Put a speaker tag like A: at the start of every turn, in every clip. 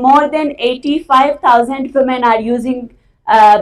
A: more than 85,000 women are using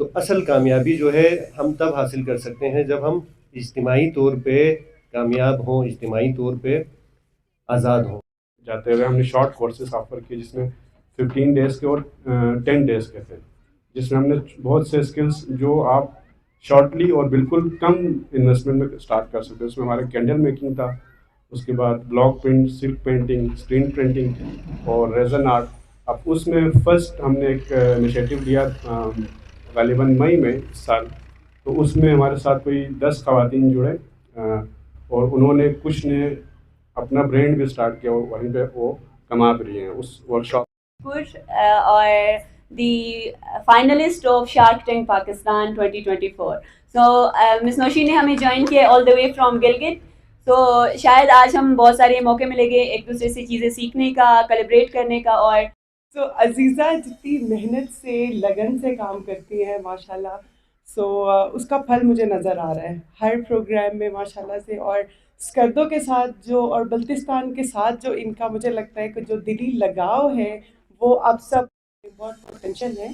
B: تو اصل کامیابی جو ہے ہم تب حاصل کر سکتے ہیں جب ہم اجتماعی طور پہ کامیاب ہوں، اجتماعی طور پہ آزاد ہوں.
C: جاتے ہوئے ہم نے شارٹ کورسز آفر کیے جس میں 15 ڈیز کے اور 10 ڈیز کے تھے، جس میں ہم نے بہت سے اسکلس جو آپ شارٹلی اور بالکل کم انویسٹمنٹ میں اسٹارٹ کر سکتے. اس میں ہمارا کینڈل میکنگ تھا، اس کے بعد block print, silk painting, screen printing اور ریزن آرٹ. اب اس میں فرسٹ ہم نے ایک انیشیٹو لیا غالباً مئی میں اس سال. تو اس میں ہمارے ساتھ کوئی 10 خواتین جڑے اور انہوں نے کچھ نے اپنا برانڈ بھی اسٹارٹ کیا اور وہیں پہ وہ کما بھی رہی ہیں اس workshop.
A: or the finalist of Shark Tank Pakistan 2024. So Miss Noshi نے ہمیں جوائن کیا all the way from Gilgit. تو شاید آج ہم بہت سارے موقع ملیں گے ایک دوسرے سے چیزیں سیکھنے کا، کلیبریٹ کرنے کا. اور
D: سو عزیزہ جتنی محنت سے لگن سے کام کرتی ہیں ماشاء اللہ، سو اس کا پھل مجھے نظر آ رہا ہے ہر پروگرام میں ماشاء اللہ سے. اور اسکردوں کے ساتھ جو اور بلتستان کے ساتھ جو ان کا مجھے لگتا ہے کہ جو دلی لگاؤ ہے وہ اب سب بہت پوٹینشیل ہے.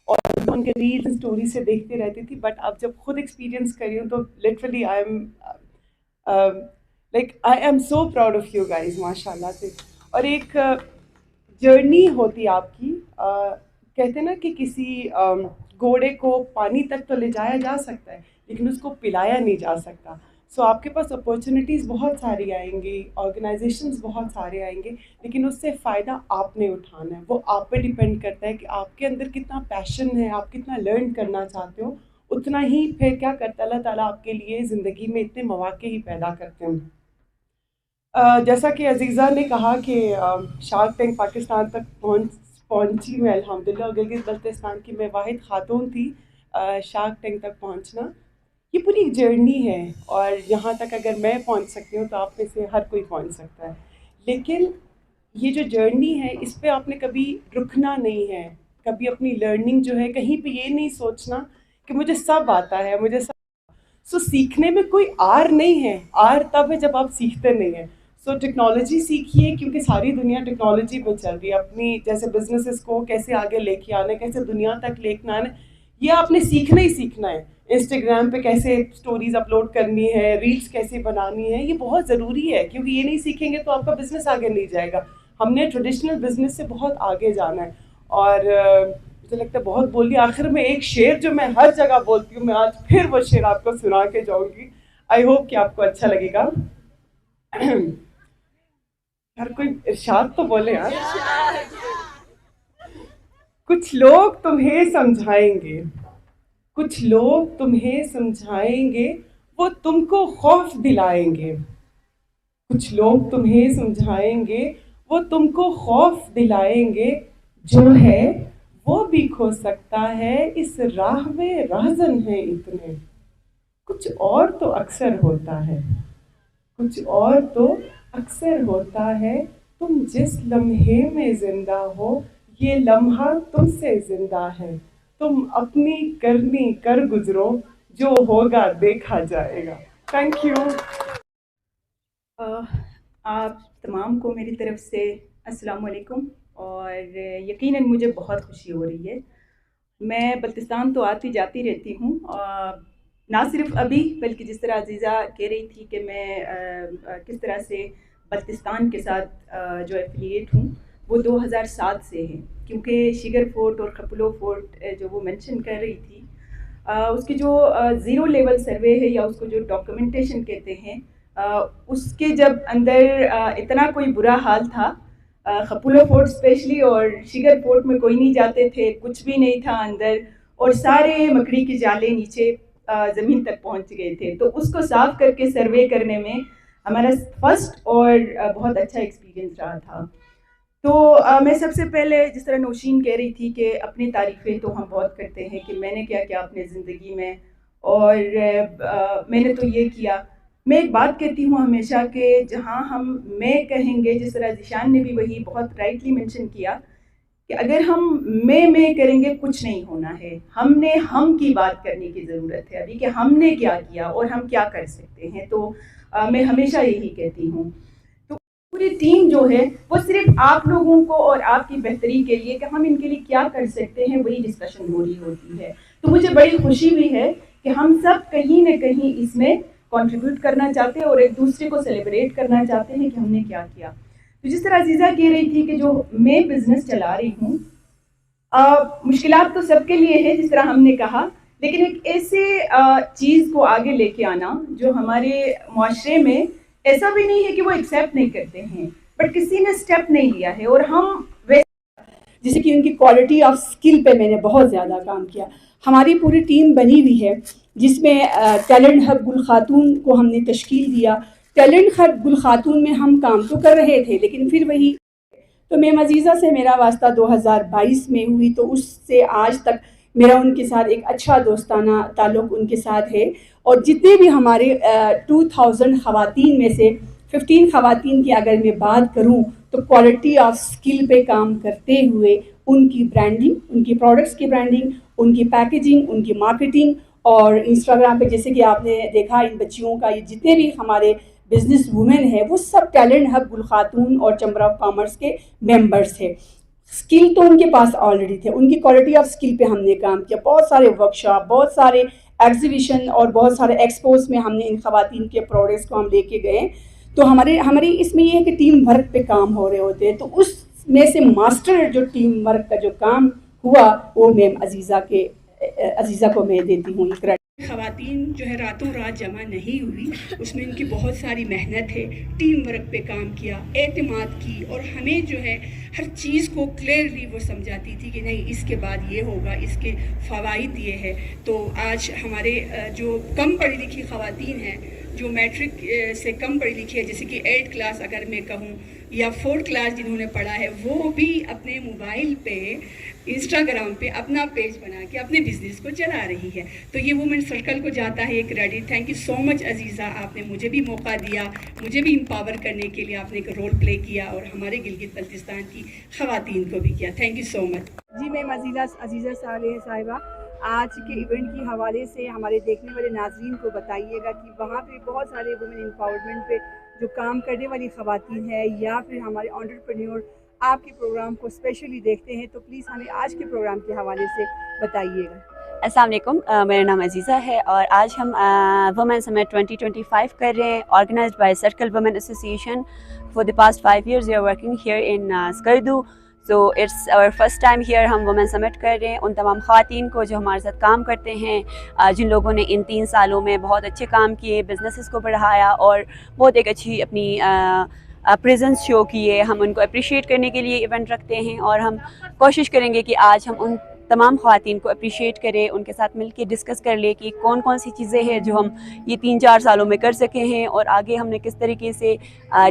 D: اور ان کے ریل اسٹوری سے دیکھتے رہتی تھی، بٹ اب جب خود ایکسپیرینس کری ہوں تو literally I am so proud of you guys ماشاء اللہ سے. اور ایک جرنی ہوتی آپ کی، کہتے ہیں نا کہ کسی گھوڑے کو پانی تک تو لے جایا جا سکتا ہے لیکن اس کو پلایا نہیں جا سکتا. سو آپ کے پاس اپورچونیٹیز بہت ساری آئیں گی، آرگنائزیشنز بہت سارے آئیں گے، لیکن اس سے فائدہ آپ نے اٹھانا ہے. وہ آپ پہ ڈیپینڈ کرتا ہے کہ آپ کے اندر کتنا پیشن ہے، آپ کتنا لرن کرنا چاہتے ہو. اتنا ہی پھر کیا کرتا ہے اللہ تعالیٰ آپ کے لیے زندگی میں اتنے مواقع ہی پیدا کرتے ہیں. جیسا کہ عزیزہ نے کہا کہ شارک ٹینک پاکستان تک پہنچی میں الحمدللہ، اور گلگت بلتستان کی میں واحد خاتون تھی شارک ٹینک تک پہنچنا. یہ پوری ایک جرنی ہے اور یہاں تک اگر میں پہنچ سکتی ہوں تو آپ میں سے ہر کوئی پہنچ سکتا ہے. لیکن یہ جو جرنی ہے اس پہ آپ نے کبھی رکنا نہیں ہے، کبھی اپنی لرننگ جو ہے کہیں پہ یہ نہیں سوچنا کہ مجھے سب آتا ہے، مجھے سب. سو سیکھنے میں کوئی آر نہیں ہے، آر تب ہے جب آپ سیکھتے نہیں ہیں. سو ٹیکنالوجی سیکھیے کیونکہ ساری دنیا ٹیکنالوجی پہ چل رہی ہے. اپنی جیسے بزنسز کو کیسے آگے لے کے آنا ہے، کیسے دنیا تک لے کے آنا ہے، یہ آپ نے سیکھنا ہی سیکھنا ہے. انسٹاگرام پہ کیسے اسٹوریز اپلوڈ کرنی ہے، ریلس کیسے بنانی ہے، یہ بہت ضروری ہے کیونکہ یہ نہیں سیکھیں گے تو آپ کا بزنس آگے نہیں جائے گا. ہم نے ٹریڈیشنل بزنس سے بہت آگے جانا ہے. اور مجھے لگتا ہے بہت بول لیا، آخر میں ایک شعر جو میں ہر جگہ بولتی ہوں، میں آج پھر وہ شعر آپ کو سنا کے جاؤں گی. آئی ہوپ کہ آپ کو اچھا لگے گا. ہر کوئی ارشاد تو بولے یار. کچھ لوگ تمہیں سمجھائیں گے، کچھ لوگ تمہیں سمجھائیں گے، وہ تم کو خوف دلائیں گے. کچھ لوگ تمہیں سمجھائیں گے، وہ تم کو خوف دلائیں گے. جو ہے وہ بھی کھو سکتا ہے، اس راہ میں راہزن ہیں اتنے. کچھ اور تو اکثر ہوتا ہے، کچھ اور تو اکثر ہوتا ہے. تم جس لمحے میں زندہ ہو، یہ لمحہ تم سے زندہ ہے. تم اپنی کرنی کر گزرو، جو ہوگا دیکھا جائے گا. Thank you.
E: آپ تمام کو میری طرف سے السلام علیکم. اور یقیناً مجھے بہت خوشی ہو رہی ہے. میں بلتستان تو آتی جاتی رہتی ہوں، نہ صرف ابھی بلکہ جس طرح عزیزہ کہہ رہی تھی کہ میں کس طرح سے بلتستان کے ساتھ جو ایفیلیٹ ہوں وہ 2007 سے ہے. کیونکہ شگر فورٹ اور خپلو فورٹ جو وہ مینشن کر رہی تھی، اس کی جو زیرو لیول سروے ہے یا اس کو جو ڈاکومنٹیشن کہتے ہیں، اس کے جب اندر اتنا کوئی برا حال تھا، خپلو فورٹ اسپیشلی اور شگر فورٹ میں کوئی نہیں جاتے تھے، کچھ بھی نہیں تھا اندر، اور سارے مکڑی کے جالے نیچے زمین تک پہنچ گئے تھے. تو اس کو صاف کر کے سروے کرنے میں ہمارا فرسٹ اور بہت اچھا ایکسپیرینس رہا تھا. تو میں سب سے پہلے جس طرح نوشین کہہ رہی تھی کہ اپنی تعریفیں تو ہم بہت کرتے ہیں کہ میں نے کیا کیا اپنے زندگی میں، اور میں نے تو یہ کیا. میں ایک بات کہتی ہوں ہمیشہ کہ جہاں ہم میں کہیں گے، جس طرح ذیشان نے بھی وہی بہت رائٹلی مینشن کیا کہ اگر ہم میں کریں گے کچھ نہیں ہونا ہے. ہم نے ہم کی بات کرنے کی ضرورت ہے ابھی کہ ہم نے کیا کیا اور ہم کیا کر سکتے ہیں. تو میں ہمیشہ یہی کہتی ہوں. تو پوری ٹیم جو ہے وہ صرف آپ لوگوں کو اور آپ کی بہتری کے لیے کہ ہم ان کے لیے کیا کر سکتے ہیں وہی ڈسکشن ہو رہی ہوتی ہے. تو مجھے بڑی خوشی بھی ہے کہ ہم سب کہیں نہ کہیں اس میں کنٹریبیوٹ کرنا چاہتے ہیں اور ایک دوسرے کو سیلیبریٹ کرنا چاہتے ہیں کہ ہم نے کیا کیا. تو جس طرح عزیزہ کہہ رہی تھی کہ جو میں بزنس چلا رہی ہوں، مشکلات تو سب کے لیے ہے جس طرح ہم نے کہا، لیکن ایک ایسے چیز کو آگے لے کے آنا جو ہمارے معاشرے میں ایسا بھی نہیں ہے کہ وہ ایکسیپٹ نہیں کرتے ہیں، بٹ کسی نے اسٹیپ نہیں لیا ہے. اور ہم
F: جیسے کہ ان کی کوالٹی آف اسکل پہ میں نے بہت زیادہ کام کیا. ہماری پوری ٹیم بنی ہوئی ہے جس میں ٹیلنٹ ہب گل خاتون کو ہم نے تشکیل دیا. ٹیلنٹ ہب گل خاتون میں ہم کام تو کر رہے تھے لیکن پھر وہی تو میم عزیزہ سے میرا واسطہ 2022 میں ہوئی، تو اس سے آج تک میرا ان کے ساتھ ایک اچھا دوستانہ تعلق ان کے ساتھ ہے. اور جتنے بھی ہمارے 2000 خواتین میں سے 15 خواتین کی اگر میں بات کروں تو کوالٹی آف اسکل پہ کام کرتے ہوئے ان کی برانڈنگ، ان کی پروڈکٹس کی برانڈنگ، ان کی پیکیجنگ، ان کی مارکیٹنگ، اور انسٹاگرام پہ جیسے کہ آپ نے دیکھا ان بچیوں کا یہ جتنے بھی ہمارے بزنس وومن ہیں وہ سب ٹیلنٹ ہب گل خاتون اور چیمبر آف کامرس کے ممبرس تھے. اسکل تو ان کے پاس آلریڈی تھے، ان کی کوالٹی آف اسکل پہ ہم نے کام کیا. بہت سارے ورک شاپ، بہت سارے ایگزیبیشن اور بہت سارے ایکسپوز میں ہم نے ان خواتین کے پروڈکٹس کو ہم لے کے گئے. تو ہماری اس میں یہ ہے کہ ٹیم ورک پہ کام ہو رہے ہوتے ہیں. تو اس میں سے ماسٹر جو ٹیم ورک کا جو کام ہوا وہ میم عزیزہ کو میں دیتی ہوں. خواتین جو ہے راتوں رات جمع نہیں ہوئی، اس میں ان کی بہت ساری محنت ہے. ٹیم ورک پہ کام کیا، اعتماد کی، اور ہمیں جو ہے ہر چیز کو کلیئرلی وہ سمجھاتی تھی کہ نہیں اس کے بعد یہ ہوگا، اس کے فوائد یہ ہے. تو آج ہمارے جو کم پڑھی لکھی خواتین ہیں، جو میٹرک سے کم پڑھی لکھی ہے، جیسے کہ 8 کلاس اگر میں کہوں یا 4 کلاس جنہوں نے پڑھا ہے، وہ بھی اپنے موبائل پہ انسٹاگرام پہ اپنا پیج بنا کے اپنے بزنس کو چلا رہی ہے. تو یہ وومن سرکل کو جاتا ہے ایک کریڈٹ. تھینک یو سو مچ عزیزہ، آپ نے مجھے بھی موقع دیا، مجھے بھی امپاور کرنے کے لیے آپ نے ایک رول پلے کیا اور ہمارے گلگت بلتستان کی خواتین کو بھی کیا. تھینک یو سو مچ. جی میم عزیزہ صالح صاحبہ، آج کے ایونٹ کے حوالے سے ہمارے دیکھنے والے ناظرین کو بتائیے گا کہ وہاں پہ بہت سارے وومن امپاورمنٹ پہ جو کام کرنے والی خواتین ہیں یا پھر ہمارے انٹرپرینیور آپ کے پروگرام کو اسپیشلی دیکھتے ہیں، تو پلیز ہمیں آج کے پروگرام کے حوالے سے بتائیے گا.
A: السلام علیکم، میرا نام عزیزہ ہے اور آج ہم وومن سمٹ 2025 کر رہے ہیں، organized by circle women association. For the past 5 years we are working here in Skardu. So it's our first time here. ہم وومن سمٹ کر رہے ہیں. ان تمام خواتین کو جو ہمارے ساتھ کام کرتے ہیں، جن لوگوں نے ان 3 سالوں میں بہت اچھے کام کیے، بزنسز کو بڑھایا اور بہت ایک اچھی اپنی پریزنس شو کیے، ہم ان کو اپریشیٹ کرنے کے لیے ایونٹ رکھتے ہیں. اور ہم کوشش کریں گے کہ آج ہم ان تمام خواتین کو اپریشیٹ کریں، ان کے ساتھ مل کے ڈسکس کر لیں کہ کون کون سی چیزیں ہیں جو ہم یہ 3-4 سالوں میں کر سکے ہیں، اور آگے ہم نے کس طریقے سے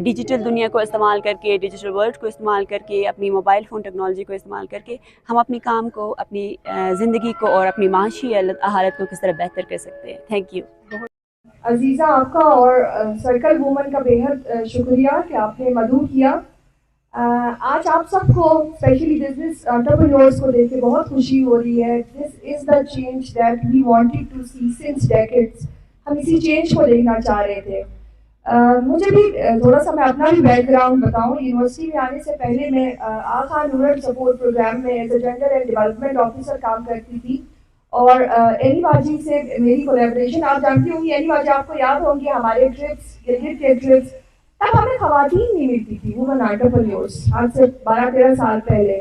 A: ڈیجیٹل دنیا کو استعمال کر کے، ڈیجیٹل ورلڈ کو استعمال کر کے، اپنی موبائل فون ٹیکنالوجی کو استعمال کر کے ہم اپنی کام کو، اپنی زندگی کو اور اپنی معاشی حالت کو کس طرح بہتر کر سکتے ہیں. Thank you.
G: عزیزہ، آپ کا اور سرکل وومن کا بے حد شکریہ کہ آپ نے مدعو کیا. آج آپ سب کو اسپیشلی بزنس انٹرپرینورس کو دیکھ کے بہت خوشی ہو رہی ہے. This is the change that we wanted to see since decades. ہم اسی چینج کو دیکھنا چاہ رہے تھے. مجھے بھی تھوڑا سا میں اپنا بھی بیک گراؤنڈ بتاؤں. یونیورسٹی میں آنے سے پہلے میں آقا رورل سپورٹ پروگرام میں as a gender and development officer کام کرتی تھی. اور اینی باجی سے میری کولیبریشن آپ جانتی ہوں گی. اینی باجی آپ کو یاد ہوں گی ہمارے ٹرپس، گلگت کے ٹرپس، تب ہمیں خواتین نہیں ملتی تھی، وومن انٹرپرینیورس، آج سے 12-13 سال پہلے.